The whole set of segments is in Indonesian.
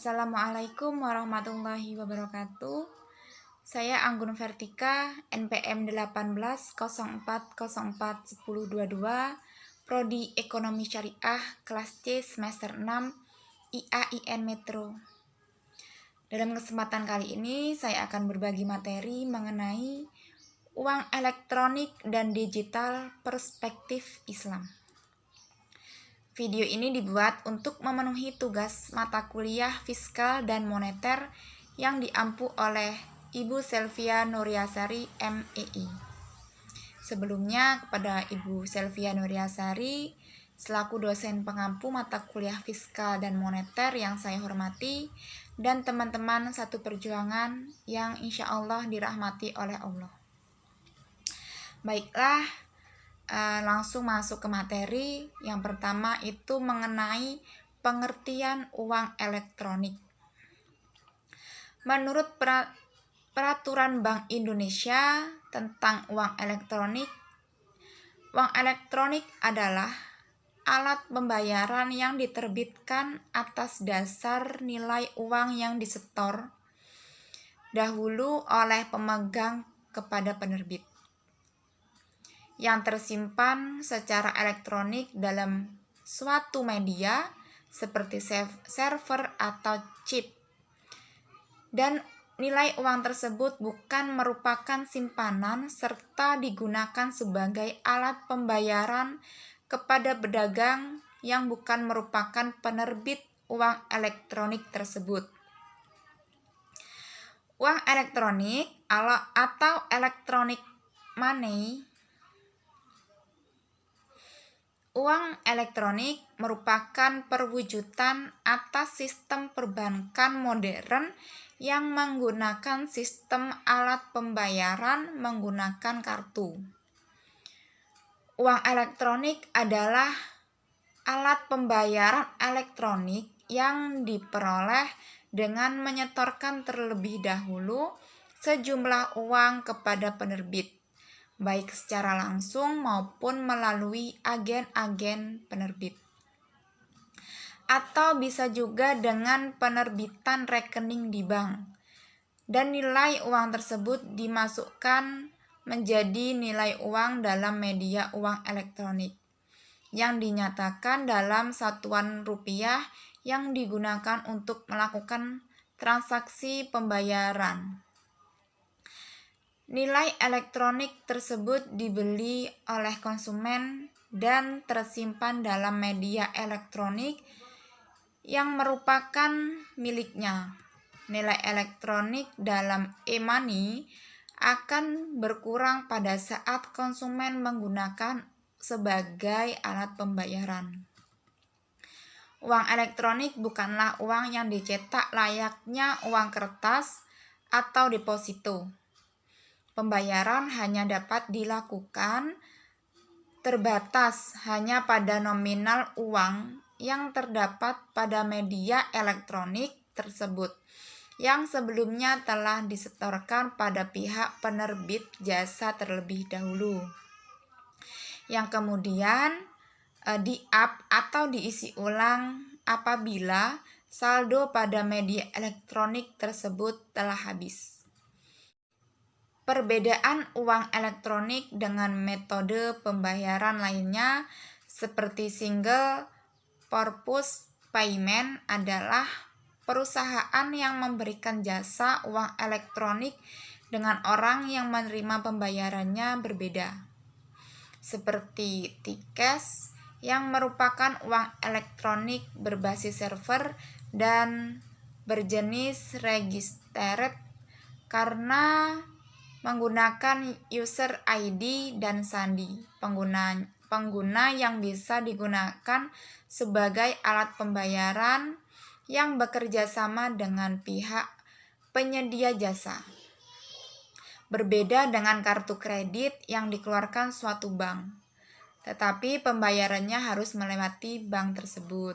Assalamualaikum warahmatullahi wabarakatuh. Saya Anggun Vertika, NPM 1804041022, Prodi Ekonomi Syariah, kelas C semester 6, IAIN Metro. Dalam kesempatan kali ini, saya akan berbagi materi mengenai uang elektronik dan digital perspektif Islam. Video ini dibuat untuk memenuhi tugas mata kuliah fiskal dan moneter yang diampu oleh Ibu Selvia Nuryasari, MEI. Sebelumnya, kepada Ibu Selvia Nuryasari, selaku dosen pengampu mata kuliah fiskal dan moneter yang saya hormati, dan teman-teman satu perjuangan yang insya Allah dirahmati oleh Allah. Baiklah, langsung masuk ke materi. Yang pertama itu mengenai pengertian uang elektronik. Menurut peraturan Bank Indonesia tentang uang elektronik adalah alat pembayaran yang diterbitkan atas dasar nilai uang yang disetor dahulu oleh pemegang kepada penerbit, yang tersimpan secara elektronik dalam suatu media seperti server atau chip, dan nilai uang tersebut bukan merupakan simpanan serta digunakan sebagai alat pembayaran kepada pedagang yang bukan merupakan penerbit uang elektronik tersebut. Uang elektronik atau electronic money. Uang elektronik merupakan perwujudan atas sistem perbankan modern yang menggunakan sistem alat pembayaran menggunakan kartu. Uang elektronik adalah alat pembayaran elektronik yang diperoleh dengan menyetorkan terlebih dahulu sejumlah uang kepada penerbit, baik secara langsung maupun melalui agen-agen penerbit, atau bisa juga dengan penerbitan rekening di bank, dan nilai uang tersebut dimasukkan menjadi nilai uang dalam media uang elektronik yang dinyatakan dalam satuan rupiah yang digunakan untuk melakukan transaksi pembayaran. Nilai elektronik tersebut dibeli oleh konsumen dan tersimpan dalam media elektronik yang merupakan miliknya. Nilai elektronik dalam e-money akan berkurang pada saat konsumen menggunakan sebagai alat pembayaran. Uang elektronik bukanlah uang yang dicetak layaknya uang kertas atau deposito. Pembayaran hanya dapat dilakukan terbatas hanya pada nominal uang yang terdapat pada media elektronik tersebut, yang sebelumnya telah disetorkan pada pihak penerbit jasa terlebih dahulu, yang kemudian di-up atau diisi ulang apabila saldo pada media elektronik tersebut telah habis. Perbedaan uang elektronik dengan metode pembayaran lainnya seperti single purpose payment adalah perusahaan yang memberikan jasa uang elektronik dengan orang yang menerima pembayarannya berbeda, seperti T-Cash yang merupakan uang elektronik berbasis server dan berjenis registered karena menggunakan user ID dan sandi pengguna yang bisa digunakan sebagai alat pembayaran yang bekerja sama dengan pihak penyedia jasa. Berbeda dengan kartu kredit yang dikeluarkan suatu bank, tetapi pembayarannya harus melewati bank tersebut.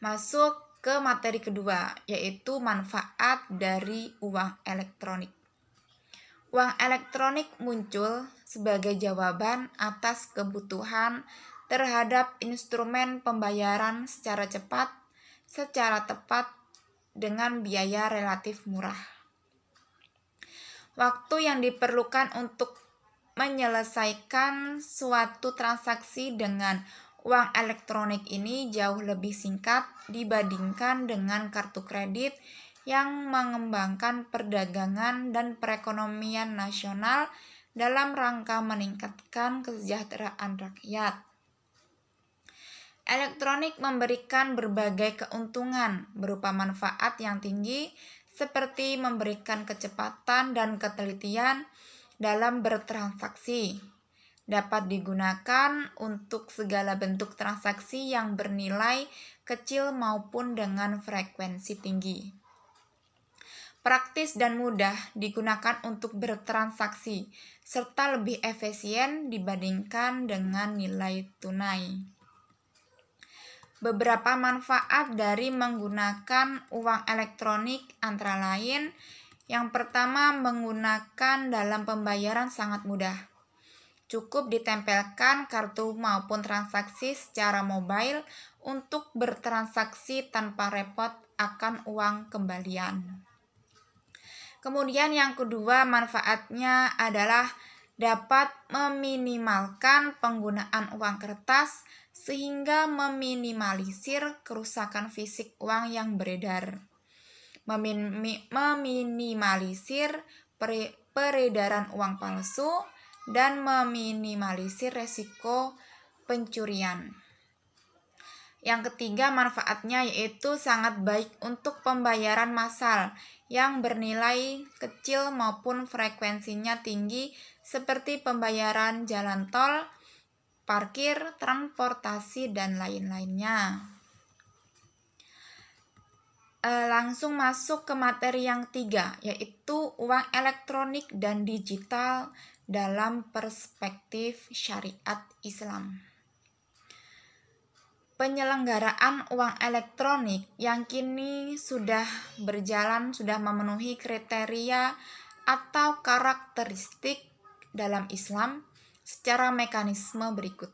Masuk ke materi kedua, yaitu manfaat dari uang elektronik. Uang elektronik muncul sebagai jawaban atas kebutuhan terhadap instrumen pembayaran secara cepat, secara tepat dengan biaya relatif murah. Waktu yang diperlukan untuk menyelesaikan suatu transaksi dengan uang elektronik ini jauh lebih singkat dibandingkan dengan kartu kredit yang mengembangkan perdagangan dan perekonomian nasional dalam rangka meningkatkan kesejahteraan rakyat. Elektronik memberikan berbagai keuntungan berupa manfaat yang tinggi seperti memberikan kecepatan dan ketelitian dalam bertransaksi. Dapat digunakan untuk segala bentuk transaksi yang bernilai kecil maupun dengan frekuensi tinggi. Praktis dan mudah digunakan untuk bertransaksi, serta lebih efisien dibandingkan dengan nilai tunai. Beberapa manfaat dari menggunakan uang elektronik antara lain, yang pertama, menggunakan dalam pembayaran sangat mudah. Cukup ditempelkan kartu maupun transaksi secara mobile untuk bertransaksi tanpa repot akan uang kembalian. Kemudian yang kedua, manfaatnya adalah dapat meminimalkan penggunaan uang kertas sehingga meminimalisir kerusakan fisik uang yang beredar. Meminimalisir peredaran uang palsu dan meminimalisir resiko pencurian. Yang ketiga, manfaatnya yaitu sangat baik untuk pembayaran massal yang bernilai kecil maupun frekuensinya tinggi seperti pembayaran jalan tol, parkir, transportasi, dan lain-lainnya. Langsung masuk ke materi yang tiga, yaitu uang elektronik dan digital dalam perspektif syariat Islam. Penyelenggaraan uang elektronik yang kini sudah berjalan sudah memenuhi kriteria atau karakteristik dalam Islam secara mekanisme berikut.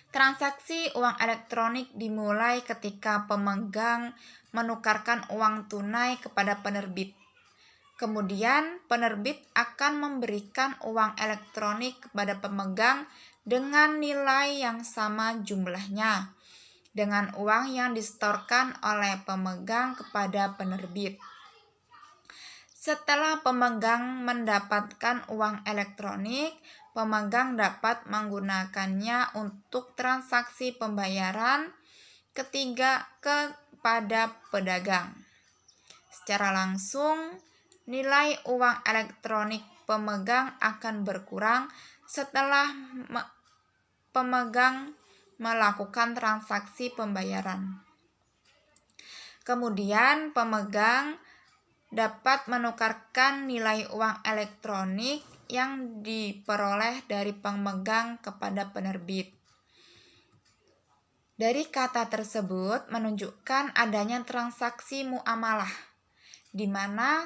Transaksi uang elektronik dimulai ketika pemegang menukarkan uang tunai kepada penerbit. Kemudian penerbit akan memberikan uang elektronik kepada pemegang dengan nilai yang sama jumlahnya dengan uang yang disetorkan oleh pemegang kepada penerbit. Setelah pemegang mendapatkan uang elektronik, pemegang dapat menggunakannya untuk transaksi pembayaran ketiga kepada pedagang. Secara langsung, nilai uang elektronik pemegang akan berkurang setelah pemegang melakukan transaksi pembayaran. Kemudian pemegang dapat menukarkan nilai uang elektronik yang diperoleh dari pemegang kepada penerbit. Dari kata tersebut menunjukkan adanya transaksi muamalah, di mana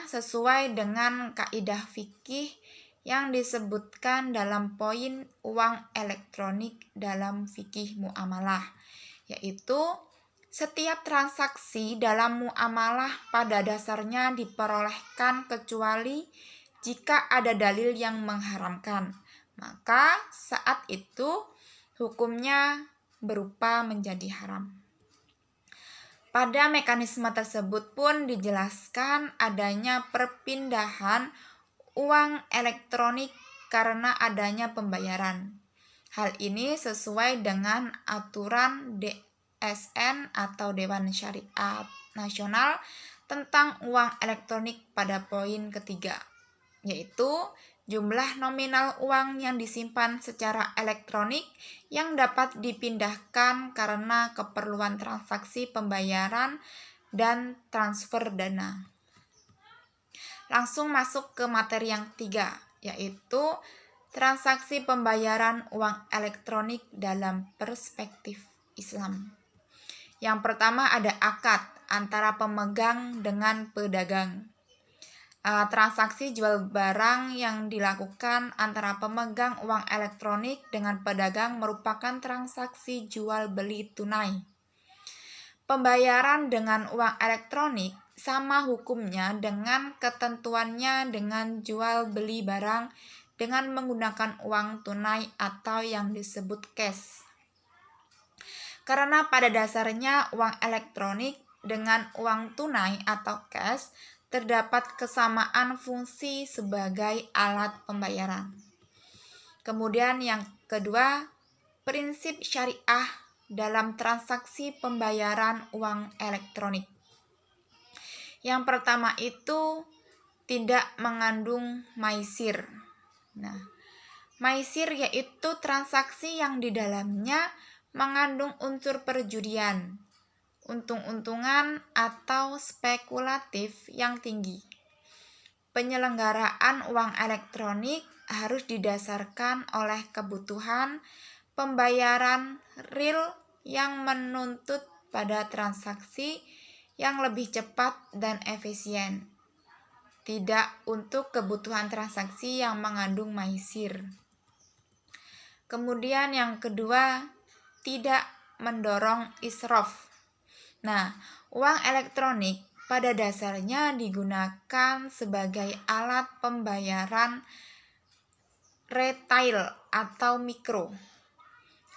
sesuai dengan kaidah fikih yang disebutkan dalam poin uang elektronik dalam fikih muamalah, yaitu setiap transaksi dalam muamalah pada dasarnya diperolehkan kecuali jika ada dalil yang mengharamkan, maka saat itu hukumnya berupa menjadi haram. Pada mekanisme tersebut pun dijelaskan adanya perpindahan uang elektronik karena adanya pembayaran. Hal ini sesuai dengan aturan DSN atau Dewan Syariat Nasional tentang uang elektronik pada poin ketiga, yaitu jumlah nominal uang yang disimpan secara elektronik yang dapat dipindahkan karena keperluan transaksi pembayaran dan transfer dana. Langsung masuk ke materi yang tiga, yaitu transaksi pembayaran uang elektronik dalam perspektif Islam. Yang pertama ada akad antara pemegang dengan pedagang. transaksi jual barang yang dilakukan antara pemegang uang elektronik dengan pedagang merupakan transaksi jual beli tunai. Pembayaran dengan uang elektronik sama hukumnya dengan ketentuannya dengan jual beli barang dengan menggunakan uang tunai atau yang disebut cash. Karena pada dasarnya uang elektronik dengan uang tunai atau cash terdapat kesamaan fungsi sebagai alat pembayaran. Kemudian yang kedua, prinsip syariah dalam transaksi pembayaran uang elektronik. Yang pertama itu tidak mengandung maisir. Nah, maisir yaitu transaksi yang di dalamnya mengandung unsur perjudian, untung-untungan atau spekulatif yang tinggi. Penyelenggaraan uang elektronik harus didasarkan oleh kebutuhan pembayaran real yang menuntut pada transaksi yang lebih cepat dan efisien, tidak untuk kebutuhan transaksi yang mengandung maisir. Kemudian yang kedua, tidak mendorong israf. Nah, uang elektronik pada dasarnya digunakan sebagai alat pembayaran retail atau mikro.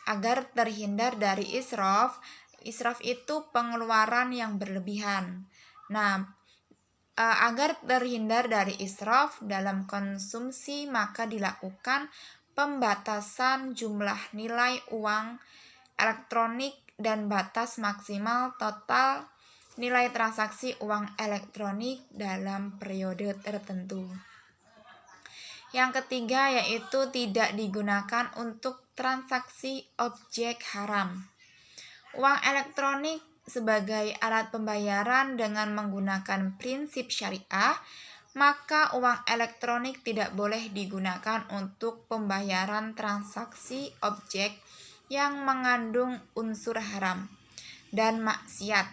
Agar terhindar dari israf, israf itu pengeluaran yang berlebihan. Nah, agar terhindar dari israf dalam konsumsi maka dilakukan pembatasan jumlah nilai uang elektronik dan batas maksimal total nilai transaksi uang elektronik dalam periode tertentu. Yang ketiga yaitu tidak digunakan untuk transaksi objek haram. Uang elektronik sebagai alat pembayaran dengan menggunakan prinsip syariah, maka uang elektronik tidak boleh digunakan untuk pembayaran transaksi objek yang mengandung unsur haram dan maksiat,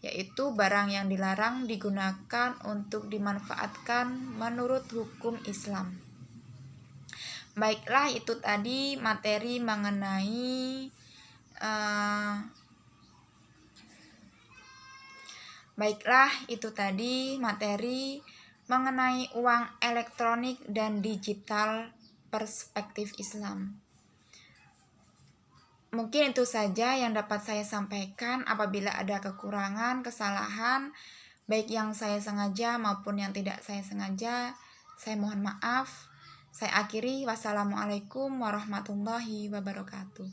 yaitu barang yang dilarang digunakan untuk dimanfaatkan menurut hukum Islam. Baiklah, itu tadi materi mengenai uang elektronik dan digital perspektif Islam. Mungkin itu saja yang dapat saya sampaikan. Apabila ada kekurangan, kesalahan, baik yang saya sengaja maupun yang tidak saya sengaja, saya mohon maaf. Saya akhiri. Wassalamualaikum warahmatullahi wabarakatuh.